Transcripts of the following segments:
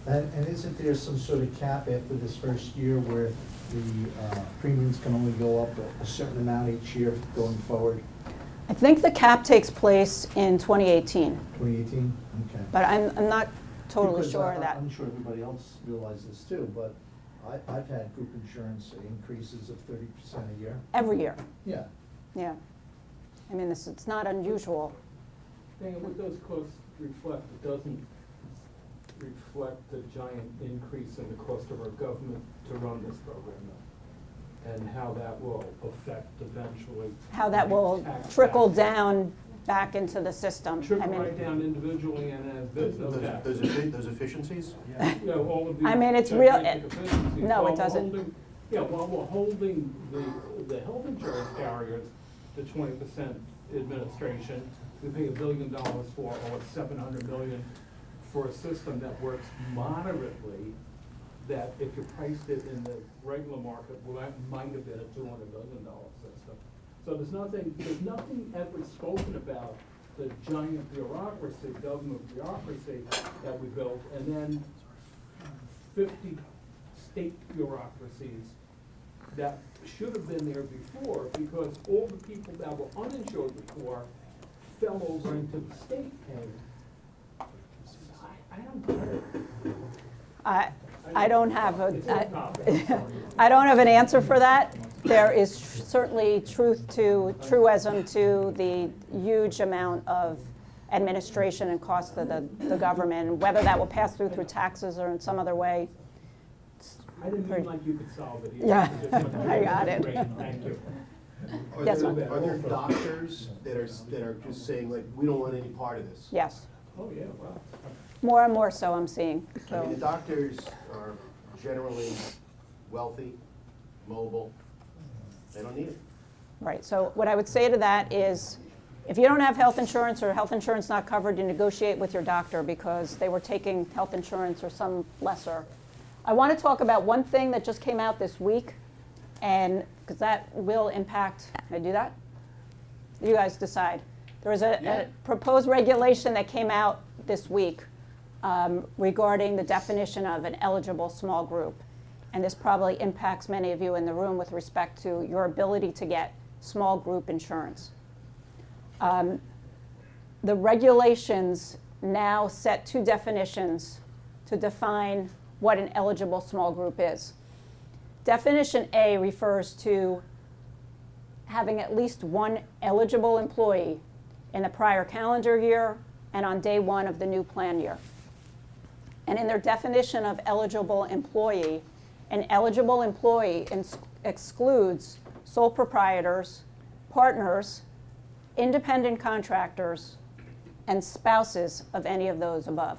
And isn't there some sort of cap after this first year where the premiums can only go up a certain amount each year going forward? I think the cap takes place in 2018, 2018? Okay. but I'm not totally Because sure of that. I'm sure everybody else realizes this too, but I've had group insurance increases of 30% a year. Every year, Yeah. yeah. I mean, it's not unusual. Diane, what those costs reflect, it doesn't reflect the giant increase in the cost of our government to run this program, though, and how that will affect eventually. How that will tax trickle back. down back into the system. I Trickle mean, right down individually and as business tax. Those efficiencies? Yeah, all of these. I mean, it's real- gigantic efficiencies. no, it While we're doesn't. holding- Yeah, while we're holding the health insurance carriers to 20% administration, we pay $1 billion for, or $700 million for a system that works moderately, that if you priced it in the regular market, well, that might have been a $200 million system. So there's nothing ever spoken about the giant bureaucracy, government bureaucracy that we built, and then 50 state bureaucracies that should have been there before, because all the people that were uninsured before fell over into the state paying. I don't get it. I don't have It's a topic, I'm sorry. I don't have an answer for that. There is certainly truism to the huge amount of administration and cost of the government, and whether that will pass through taxes or in some other way. I didn't mean like you could solve it either. Yeah, Just- I got it. Great, thank you. Yes, sir. Are there doctors that are just saying, like, we don't want any part of this? Yes, Oh, yeah, wow. more and more so I'm seeing. I mean, the So doctors are generally wealthy, mobile, they don't need it. right. So what I would say to that is, if you don't have health insurance or health insurance not covered, you negotiate with your doctor because they were taking health insurance or some lesser. I want to talk about one thing that just came out this week, and because that will impact. Can I do that? You guys decide. There was a proposed regulation that came out this week regarding the definition of an eligible small group. And this probably impacts many of you in the room with respect to your ability to get small group insurance. The regulations now set two definitions to define what an eligible small group is. Definition A refers to having at least one eligible employee in the prior calendar year and on day one of the new plan year. And in their definition of eligible employee, an eligible employee excludes sole proprietors, partners, independent contractors, and spouses of any of those above.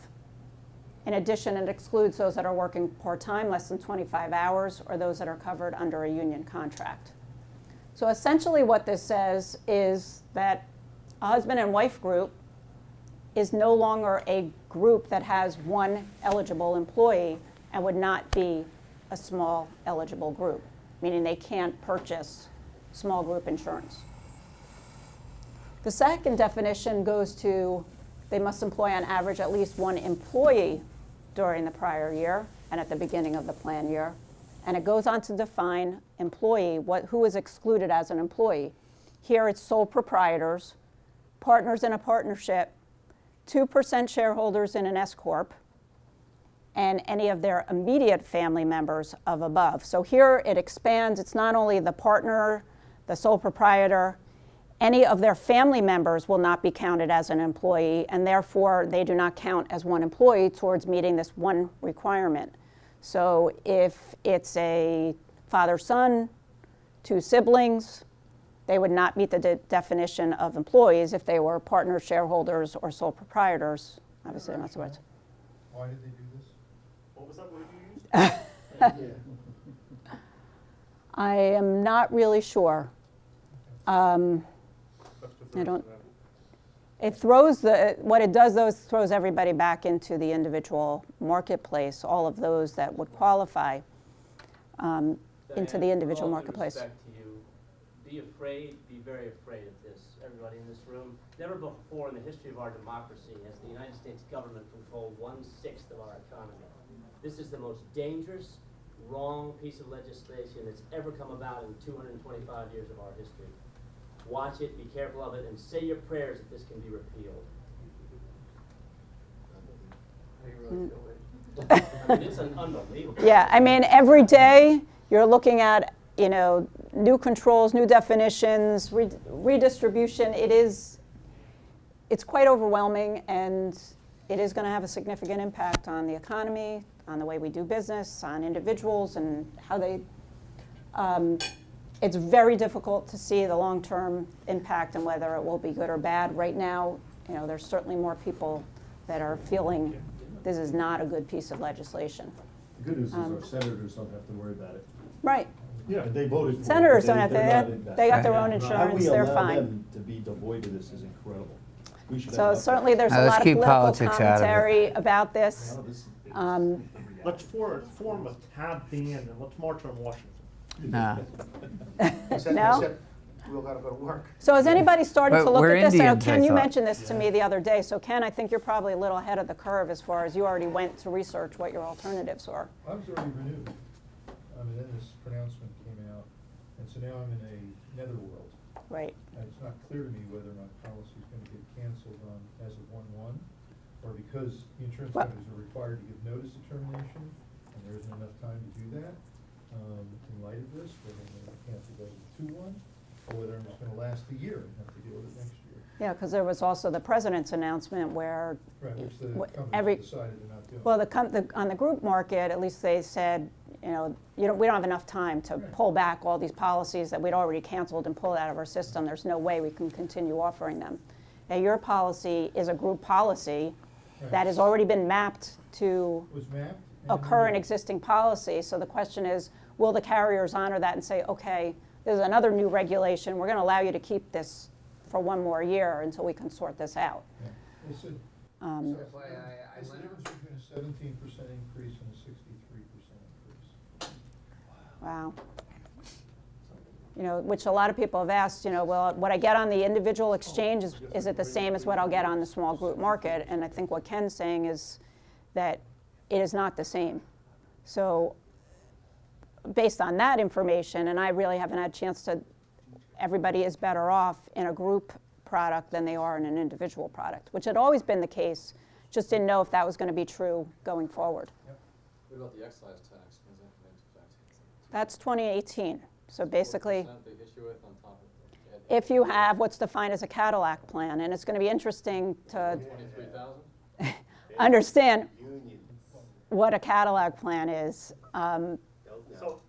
In addition, it excludes those that are working part-time, less than 25 hours, or those that are covered under a union contract. So essentially what this says is that a husband and wife group is no longer a group that has one eligible employee and would not be a small eligible group, meaning they can't purchase small group insurance. The second definition goes to they must employ on average at least one employee during the prior year and at the beginning of the plan year. And it goes on to define employee, who is excluded as an employee. Here it's sole proprietors, partners in a partnership, 2% shareholders in an S corp, and any of their immediate family members of above. So here it expands. It's not only the partner, the sole proprietor, any of their family members will not be counted as an employee, and therefore they do not count as one employee towards meeting this one requirement. So if it's a father-son, two siblings, they would not meet the definition of employees if they were partners, shareholders, or sole proprietors. Obviously, not so much. Why did they do this? What was that word you used? I am not really sure. I don't. It throws what it does though is throws everybody back into the individual marketplace, all of those that would qualify into the individual marketplace. With all due respect to you, be very afraid of this, everybody in this room. Never before in the history of our democracy has the United States government controlled 1/6 of our economy. This is the most dangerous, wrong piece of legislation that's ever come about in 225 years of our history. Watch it, be careful of it, and say your prayers that this can be repealed. I mean, it's unbelievable. Yeah, I mean, every day you're looking at, you know, new controls, new definitions, redistribution. It's quite overwhelming, and it is going to have a significant impact on the economy, on the way we do business, on individuals, and how they. It's very difficult to see the long-term impact and whether it will be good or bad. Right now, you know, there's certainly more people that are feeling this is not a good piece of legislation. The good news is our senators don't have to worry about it. Right. Yeah, they voted for it. Senators but don't have they're not in to, that. they got their own How insurance, we they're allow fine. them to be devoid of this is incredible. We should So have certainly there's a Let's lot of keep political politics out of it. commentary about this. Let's form a tab ban and let's march on Washington. Nah. Except No? we all gotta go to work. So has anybody started to But look we're at this? I know, Indians, Ken, I you thought. mentioned this to me the other day. So Ken, I think you're probably a little ahead of the curve as far as you already went to research what your alternatives were. I was already renewed. I mean, then this pronouncement came out, and so now I'm in a netherworld. Right. And it's not clear to me whether my policy is gonna get canceled on as of 1/1, or because the insurance Well- companies are required to give notice of termination, and there isn't enough time to do that, in light of this, whether I'm gonna cancel as of 2/1, or whether I'm just gonna last a year and have to deal with it next year. Yeah, because there was also the president's announcement where Right, which the Wh- companies decided they're not doing. well, on the group market, at least they said, you know, we don't have enough time to Right. pull back all these policies that we'd already canceled and pulled out of our system. There's no way we can continue offering them. Now, your policy is a group policy Right. that has already been mapped to Was mapped. a and current renewed. existing policy. So the question is, will the carriers honor that and say, okay, there's another new regulation, we're going to allow you to keep this for one more year until we can sort this out. Yeah. It's a, Um, so it's the difference between a 17% increase and a 63% increase. Wow. You know, which a lot of people have asked, you know, well, what I get on the individual exchange, is it the same as what I'll get on the small group market? And I think what Ken's saying is that it is not the same. So based on that information, and I really haven't had a chance to, everybody is better off in a group product than they are in an individual product, which had always been the case, just didn't know if that was going to be true going forward. What about the excise tax? When's that come into effect? That's 2018. So basically, 4% they hit you with on top of it? if you have what's defined as a Cadillac plan, and it's going to be interesting to 23,000? understand Union. what a Cadillac plan is. So,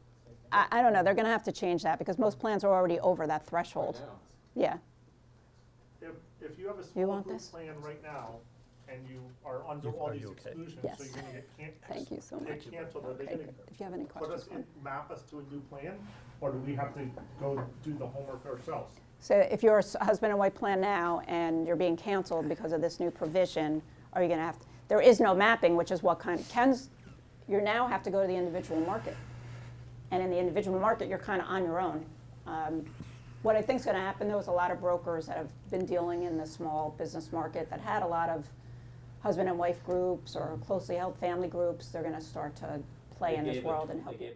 I don't know, they're going to have to change that because most plans are already over that threshold. Right now. Yeah. if you have a You small want group this? plan right now, and you are under all these exclusions, so Yes. you're gonna get Thank you so much. canceled, are they Okay, gonna good. If you have any put us questions. in, map us to a new plan, or do we have to go do the homework ourselves? So if you're a husband and wife plan now and you're being canceled because of this new provision, are you going to have to, there is no mapping, which is what Ken's, you now have to go to the individual market. And in the individual market, you're kind of on your own. What I think is going to happen, though, is a lot of brokers that have been dealing in the small business market that had a lot of husband and wife groups or closely held family groups, they're going to start to play in this world and help you.